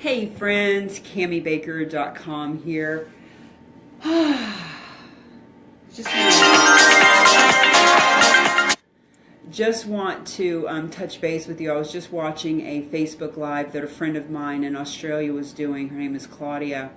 Hey friends, CamiBaker.com here. just want to touch base with you. I was just watching a Facebook Live that a friend of mine in Australia was doing. Her name is Claudia.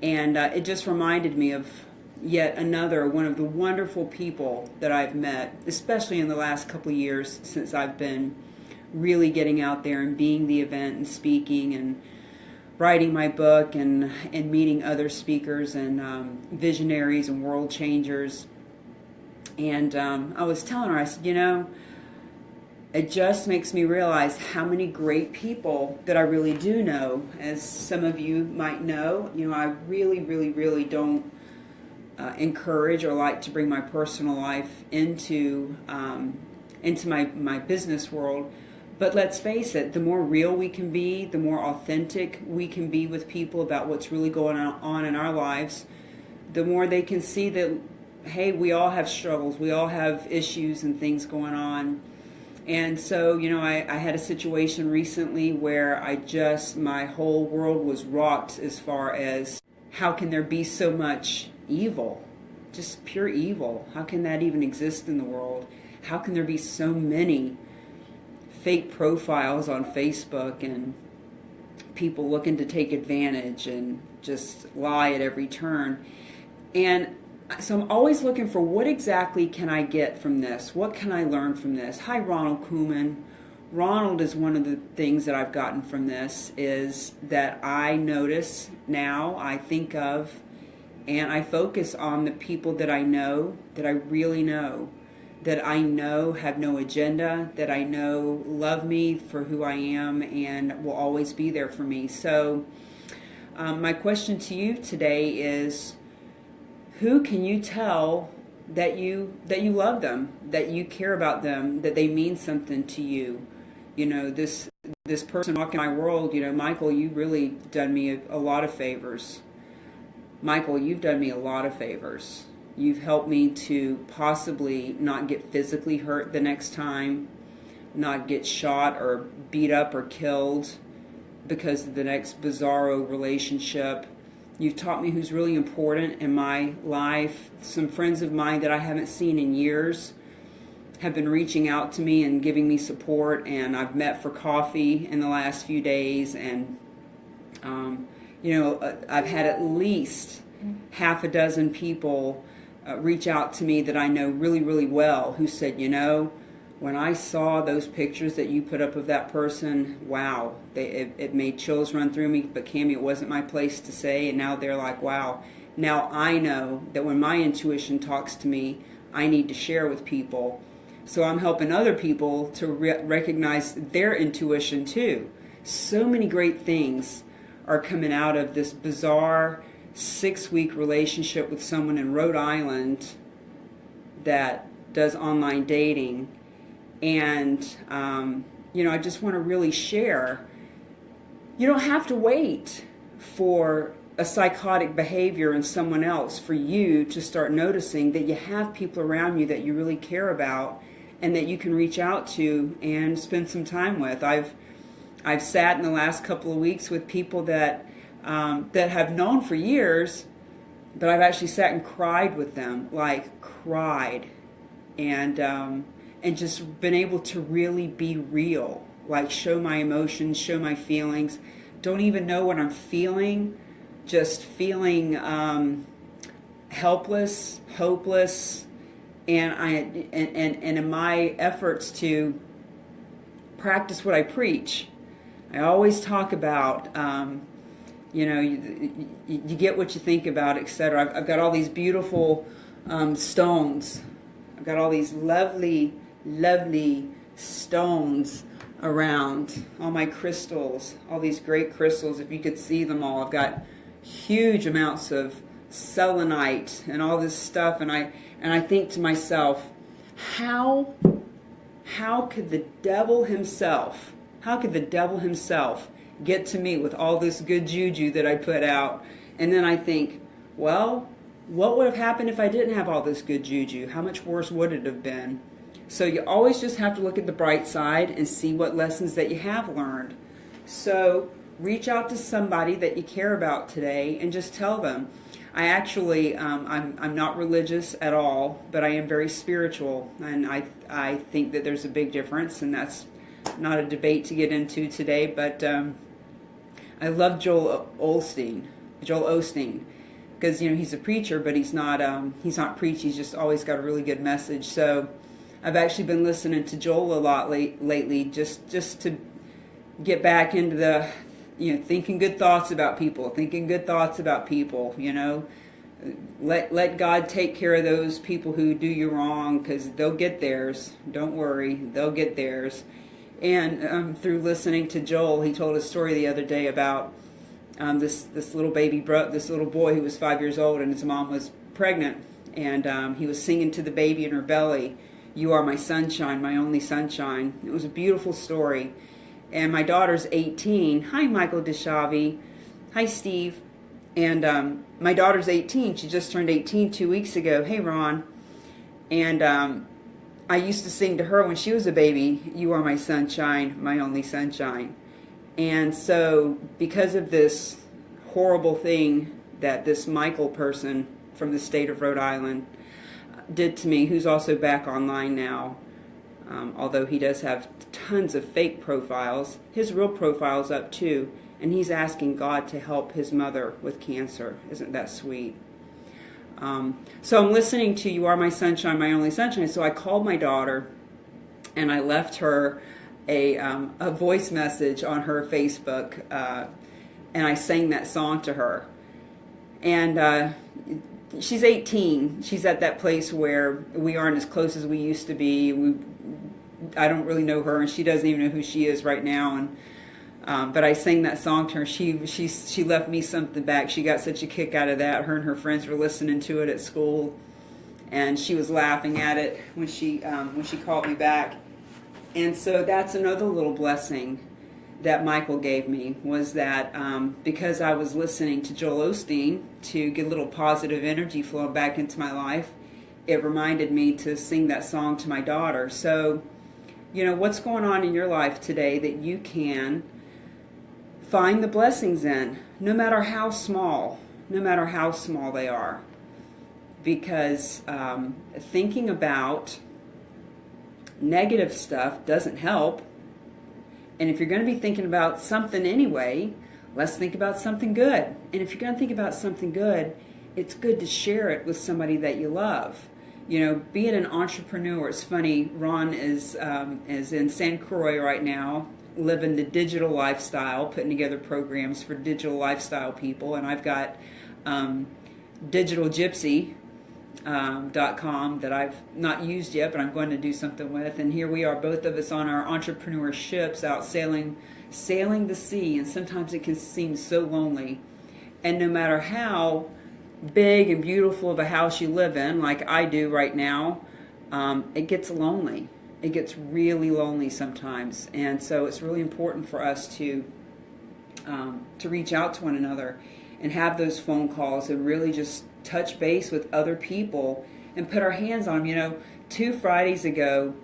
And it just reminded me of yet another one of the wonderful people that I've met, especially in the last couple of years since I've been really getting out there and being the event and speaking and writing my book and meeting other speakers and visionaries and world changers. And I was telling her, I said, it just makes me realize how many great people that I really do know. As some of you might know, I really, really, really don't encourage or like to bring my personal life into my business world. But let's face it, the more real we can be, the more authentic we can be with people about what's really going on in our lives, the more they can see that, hey, we all have struggles, we all have issues and things going on. And so, I had a situation recently where my whole world was rocked as far as how can there be so much evil, just pure evil? How can that even exist in the world? How can there be so many fake profiles on Facebook and people looking to take advantage and just lie at every turn? And so I'm always looking for what exactly can I get from this? What can I learn from this? Hi, Ronald Koeman. Ronald is one of the things that I've gotten from this is that I notice now, I think of, and I focus on the people that I know, that I really know, that I know have no agenda, that I know love me for who I am and will always be there for me. So my question to you today is, who can you tell that you love them, that you care about them, that they mean something to you? This person walking my world, Michael, you really done me a lot of favors. Michael, you've done me a lot of favors. You've helped me to possibly not get physically hurt the next time, not get shot or beat up or killed because of the next bizarro relationship. You've taught me who's really important in my life. Some friends of mine that I haven't seen in years have been reaching out to me and giving me support, and I've met for coffee in the last few days, and I've had at least half a dozen people reach out to me that I know really, really well who said, when I saw those pictures that you put up of that person, wow, it made chills run through me. But Cami, it wasn't my place to say, and now they're like, wow, now I know that when my intuition talks to me, I need to share with people. So I'm helping other people to recognize their intuition too. So many great things are coming out of this bizarre 6-week relationship with someone in Rhode Island that does online dating. And, I just want to really share. You don't have to wait for a psychotic behavior in someone else for you to start noticing that you have people around you that you really care about and that you can reach out to and spend some time with. I've sat in the last couple of weeks with people that have known for years, but I've actually sat and cried with them, like cried, and just been able to really be real, like show my emotions, show my feelings, don't even know what I'm feeling, just feeling helpless, hopeless, and in my efforts to practice what I preach, I always talk about you get what you think about, etc. I've got all these beautiful stones. I've got all these lovely stones around, all my crystals, all these great crystals. If you could see them all, I've got huge amounts of selenite and all this stuff, and I think to myself, how could the devil himself get to me with all this good juju that I put out? And then I think, well, what would have happened if I didn't have all this good juju? How much worse would it have been? So you always just have to look at the bright side and see what lessons that you have learned. So reach out to somebody that you care about today and just tell them. I actually, I'm not religious at all, but I am very spiritual, and I think that there's a big difference, and that's not a debate to get into today, but I love Joel Osteen, because he's a preacher, but he's not preachy. He's just always got a really good message. So I've actually been listening to Joel a lot lately, just to get back into the thinking good thoughts about people, Let God take care of those people who do you wrong, because they'll get theirs. Don't worry, they'll get theirs. And through listening to Joel, he told a story the other day about this little boy who was 5 years old, and his mom was pregnant, and he was singing to the baby in her belly, "You are my sunshine, my only sunshine." It was a beautiful story. And my daughter's 18. Hi, Michael Deshavi. Hi, Steve. And my daughter's 18. She just turned 18 2 weeks ago. Hey, Ron. And I used to sing to her when she was a baby, "You are my sunshine, my only sunshine." And so because of this horrible thing that this Michael person from the state of Rhode Island did to me, who's also back online now, although he does have tons of fake profiles, his real profile's up too, and he's asking God to help his mother with cancer. Isn't that sweet? So I'm listening to "You Are My Sunshine, My Only Sunshine." So I called my daughter, and I left her a voice message on her Facebook, and I sang that song to her. And she's 18. She's at that place where we aren't as close as we used to be. I don't really know her, and she doesn't even know who she is right now. And but I sang that song to her. She left me something back. She got such a kick out of that. Her and her friends were listening to it at school, and she was laughing at it when she called me back. And so that's another little blessing that Michael gave me, was that because I was listening to Joel Osteen to get a little positive energy flowing back into my life, it reminded me to sing that song to my daughter. So, what's going on in your life today that you can find the blessings in, no matter how small they are. Because thinking about negative stuff doesn't help. And if you're going to be thinking about something anyway, let's think about something good. And if you're going to think about something good, it's good to share it with somebody that you love. Being an entrepreneur, it's funny, Ron is in San Croix right now, living the digital lifestyle, putting together programs for digital lifestyle people. And I've got digitalgypsy.com that I've not used yet, but I'm going to do something with. And here we are, both of us on our entrepreneur ships out sailing the sea. And sometimes it can seem so lonely. And no matter how big and beautiful of a house you live in, like I do right now, it gets lonely. It gets really lonely sometimes. And so it's really important for us to reach out to one another and have those phone calls and really just touch base with other people and put our hands on them. 2 Fridays ago,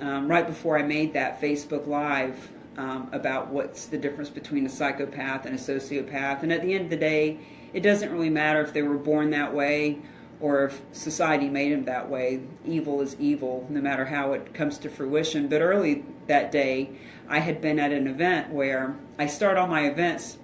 right before I made that Facebook Live about what's the difference between a psychopath and a sociopath, and at the end of the day, it doesn't really matter if they were born that way or if society made them that way. Evil is evil, no matter how it comes to fruition. But early that day, I had been at an event where I start all my events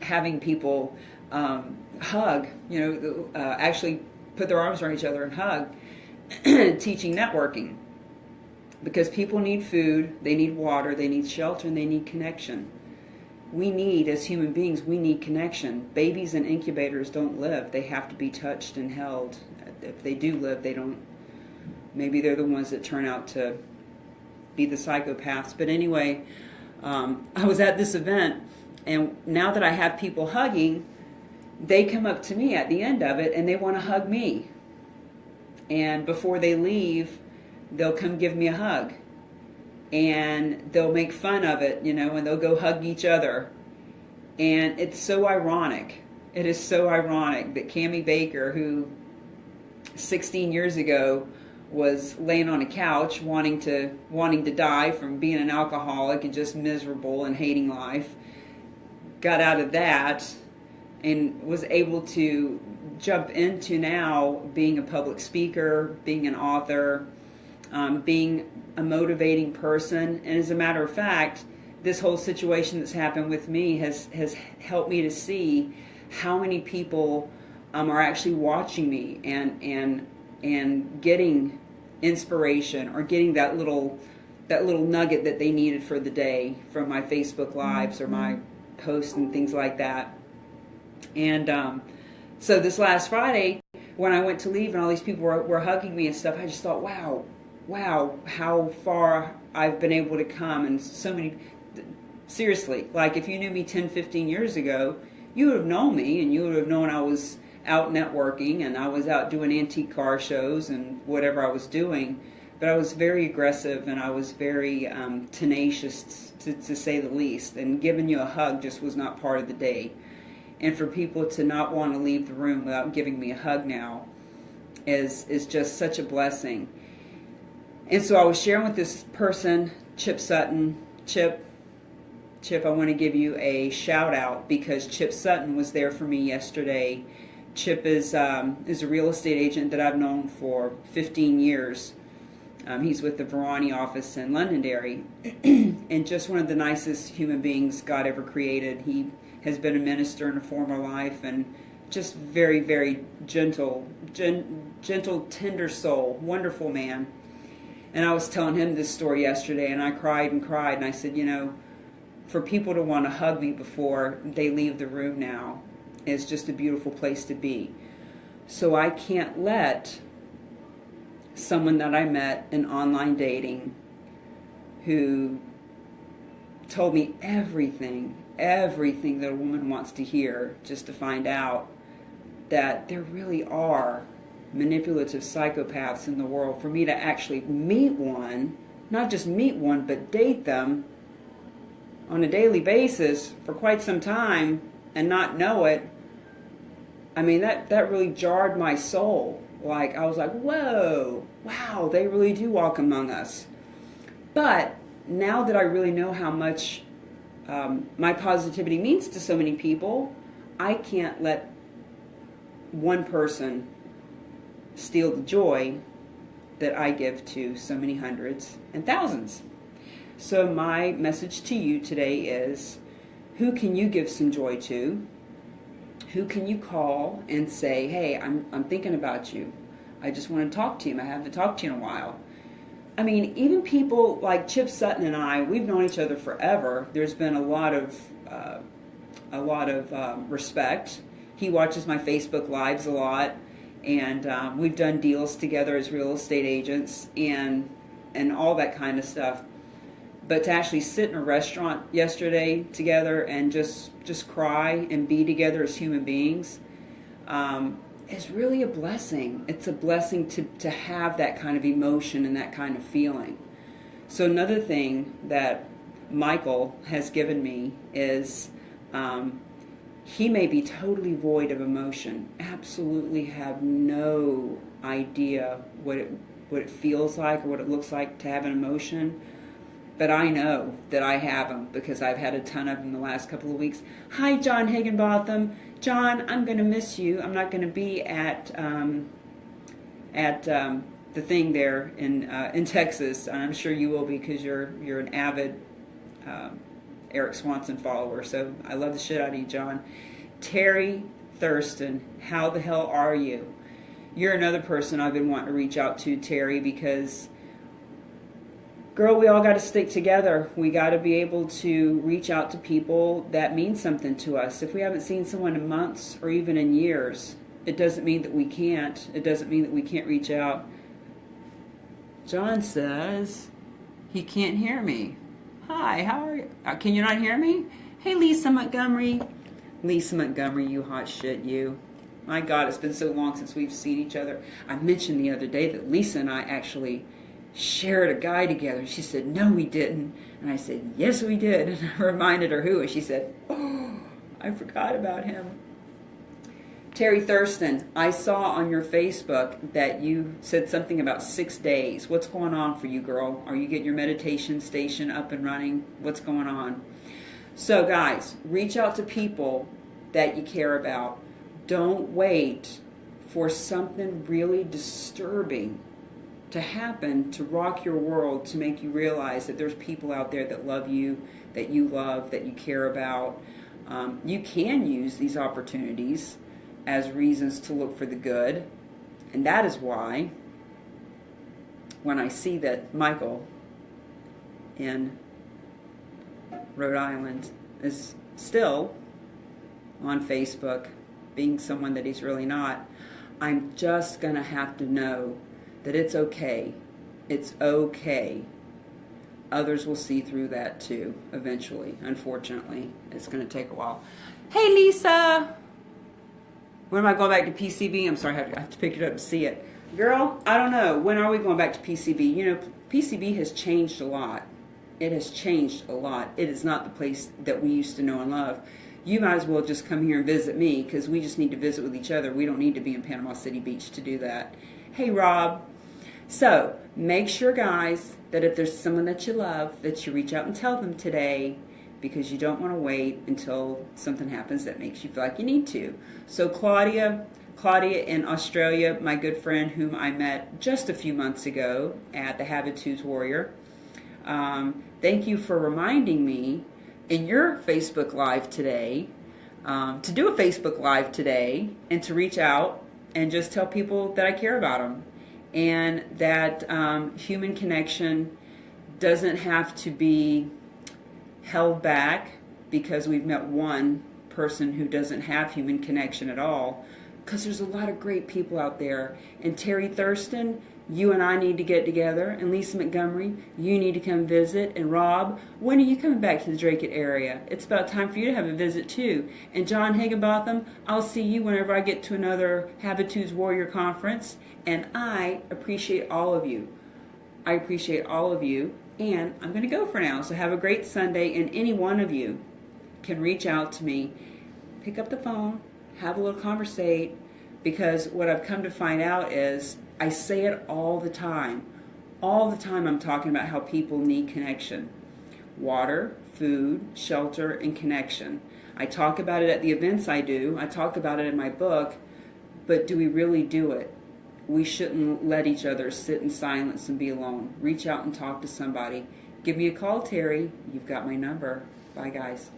having people hug, actually put their arms around each other and hug, teaching networking. Because people need food, they need water, they need shelter, and they need connection. We need, as human beings, we need connection. Babies in incubators don't live. They have to be touched and held. If they do live, they don't. Maybe they're the ones that turn out to be the psychopaths. But anyway, I was at this event, and now that I have people hugging, they come up to me at the end of it, and they want to hug me. And before they leave, they'll come give me a hug. And they'll make fun of it, and they'll go hug each other. And it's so ironic. It is so ironic that Cami Baker, who 16 years ago was laying on a couch wanting to die from being an alcoholic and just miserable and hating life, got out of that and was able to jump into now being a public speaker, being an author, being a motivating person. And as a matter of fact, this whole situation that's happened with me has helped me to see how many people are actually watching me and getting inspiration or getting that little nugget that they needed for the day from my Facebook lives or my posts and things like that. And so this last Friday, when I went to leave and all these people were hugging me and stuff, I just thought, wow, how far I've been able to come. And so many, seriously, like if you knew me 10, 15 years ago, you would have known me and you would have known I was out networking and I was out doing antique car shows and whatever I was doing. But I was very aggressive and I was very tenacious, to say the least. And giving you a hug just was not part of the day. And for people to not want to leave the room without giving me a hug now is just such a blessing. And so I was sharing with this person, Chip Sutton. Chip, I want to give you a shout out because Chip Sutton was there for me yesterday. Chip is a real estate agent that I've known for 15 years. He's with the Verani office in Londonderry, and just one of the nicest human beings God ever created. He has been a minister in a former life, and just very, very gentle, tender soul, wonderful man. And I was telling him this story yesterday, and I cried, and I said, for people to want to hug me before they leave the room now is just a beautiful place to be. So I can't let someone that I met in online dating who told me everything that a woman wants to hear, just to find out that there really are manipulative psychopaths in the world. For me to actually meet one, not just meet one, but date them on a daily basis for quite some time and not know it, I mean, that really jarred my soul. Like, I was like, whoa, wow, they really do walk among us. But now that I really know how much my positivity means to so many people, I can't let one person steal the joy that I give to so many hundreds and thousands. So my message to you today is, who can you give some joy to? Who can you call and say, hey, I'm thinking about you. I just want to talk to you. I haven't talked to you in a while. I mean, even people like Chip Sutton and I, we've known each other forever. There's been a lot of respect. He watches my Facebook Lives a lot, and we've done deals together as real estate agents and all that kind of stuff. But to actually sit in a restaurant yesterday together and just cry and be together as human beings is really a blessing. It's a blessing to have that kind of emotion and that kind of feeling. So another thing that Michael has given me is he may be totally void of emotion, absolutely have no idea what it feels like or what it looks like to have an emotion. But I know that I have them because I've had a ton of them the last couple of weeks. Hi, John Higginbotham. John, I'm going to miss you. I'm not going to be at the thing there in Texas. And I'm sure you will be because you're an avid Eric Swanson follower. So I love the shit out of you, John. Terry Thurston, how the hell are you? You're another person I've been wanting to reach out to, Terry, because girl, we all got to stick together. We got to be able to reach out to people that mean something to us. If we haven't seen someone in months or even in years, it doesn't mean that we can't. It doesn't mean that we can't reach out. John says he can't hear me. Hi, how are you? Can you not hear me? Hey, Lisa Montgomery. Lisa Montgomery, you hot shit, you. My God, it's been so long since we've seen each other. I mentioned the other day that Lisa and I actually shared a guy together. She said, no, we didn't. And I said, yes, we did. And I reminded her who. And she said, oh, I forgot about him. Terry Thurston, I saw on your Facebook that you said something about 6 days. What's going on for you, girl? Are you getting your meditation station up and running? What's going on? So guys, reach out to people that you care about. Don't wait for something really disturbing to happen to rock your world, to make you realize that there's people out there that love you, that you love, that you care about. You can use these opportunities as reasons to look for the good. And that is why when I see that Michael in Rhode Island is still on Facebook being someone that he's really not, I'm just going to have to know that it's okay. It's okay. Others will see through that too, eventually. Unfortunately, it's going to take a while. Hey, Lisa! When am I going back to PCB? I'm sorry, I have to pick it up to see it. Girl, I don't know. When are we going back to PCB? You know, PCB has changed a lot. It has changed a lot. It is not the place that we used to know and love. You might as well just come here and visit me, because we just need to visit with each other. We don't need to be in Panama City Beach to do that. Hey, Rob. So, make sure, guys, that if there's someone that you love, that you reach out and tell them today, because you don't want to wait until something happens that makes you feel like you need to. So, Claudia in Australia, my good friend whom I met just a few months ago at the Habitudes Warrior, thank you for reminding me in your Facebook Live today to do a Facebook Live today and to reach out and just tell people that I care about them, and that human connection doesn't have to be held back because we've met one person who doesn't have human connection at all, because there's a lot of great people out there. And Terry Thurston, you and I need to get together, and Lisa Montgomery, you need to come visit, and Rob, when are you coming back to the Dracut area? It's about time for you to have a visit too. And John Higginbotham, I'll see you whenever I get to another Habitudes Warrior conference, and I appreciate all of you. I appreciate all of you, and I'm going to go for now. So have a great Sunday, and any one of you can reach out to me, pick up the phone, have a little conversate, because what I've come to find out is I say it all the time. All the time I'm talking about how people need connection. Water, food, shelter, and connection. I talk about it at the events I do. I talk about it in my book. But do we really do it? We shouldn't let each other sit in silence and be alone. Reach out and talk to somebody. Give me a call, Terry. You've got my number. Bye, guys.